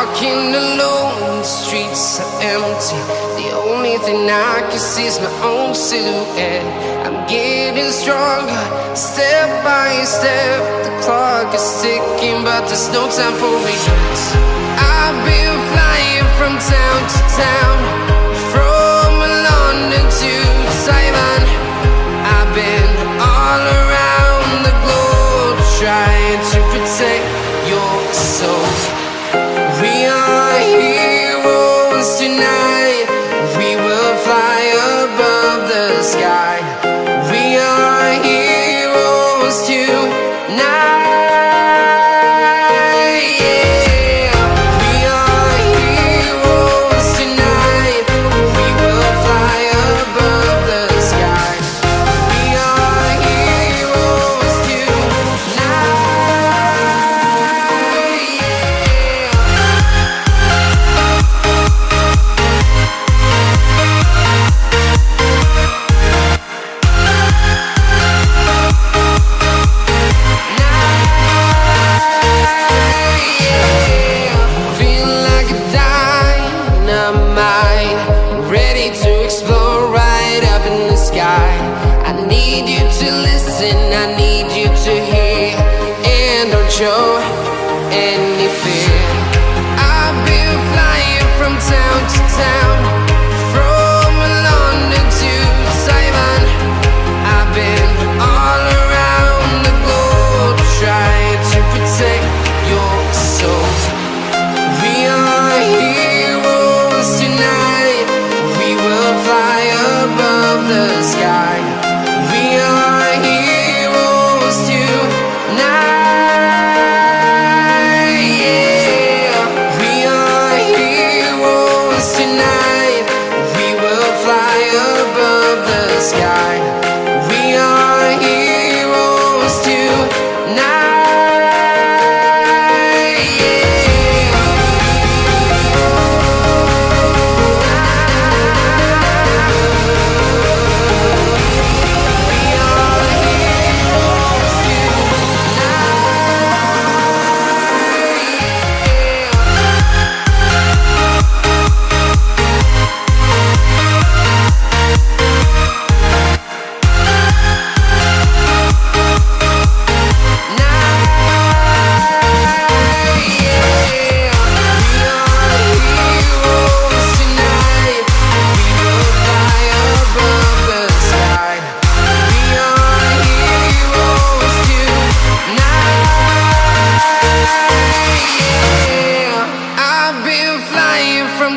walking alone, the streets are empty. The only thing I can see is my own silhouette. I'm getting stronger, step by step. The clock is ticking, but there's no time for regrets. I've been flying from town to town, from London to Taiwan. I've been all around the globe, trying to protect your soul. We are heroes tonight. We will fly above the sky. We are heroes tonight. Yeah. We are heroes tonight. We will fly above the sky. We are heroes tonight. I need you to hear, and don't show any fear. I've been flying from town to town, from London to Taiwan. I've been all around the globe, trying to protect your soul. We are heroes tonight. We will fly above the sky. We are heroes tonight. Yeah. We are heroes tonight. We will fly above the sky. We are heroes tonight.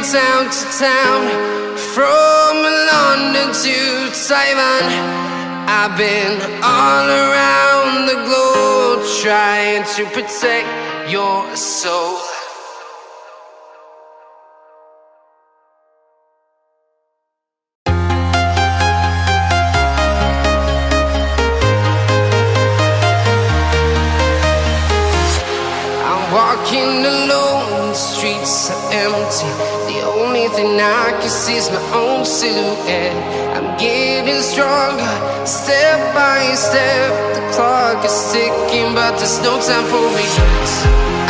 Town to town, from London to Taiwan. I've been all around the globe, trying to protect your soul. I'm walking alone, the streets are empty. The only thing I can see is my own silhouette. I'm getting stronger, step by step. The clock is ticking, but there's no time for regrets.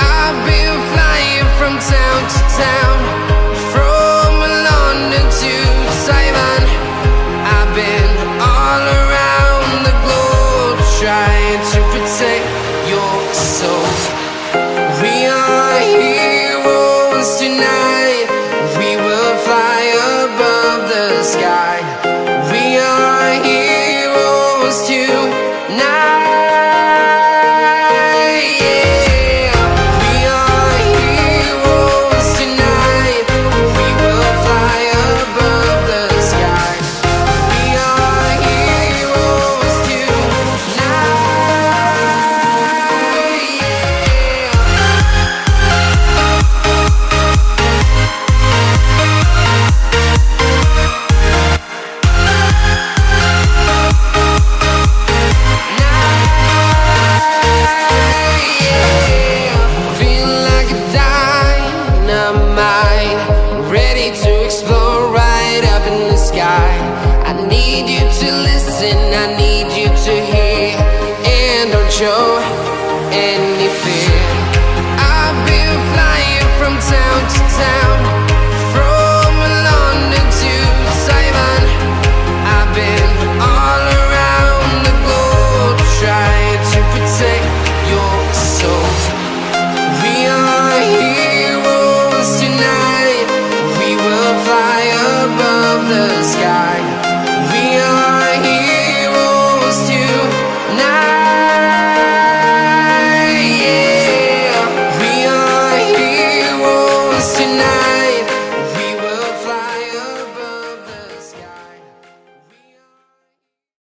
I've been flying from town to town, from London to Taiwan. I've been all around the globe, trying to protect your soul. We are heroes tonight. We will fly above the sky. We are heroes tonight. Yeah. We are heroes tonight. We will fly above the sky. We are heroes tonight. I need you to listen, I need you to hear, and don't show any fear. I've been flying from town sound.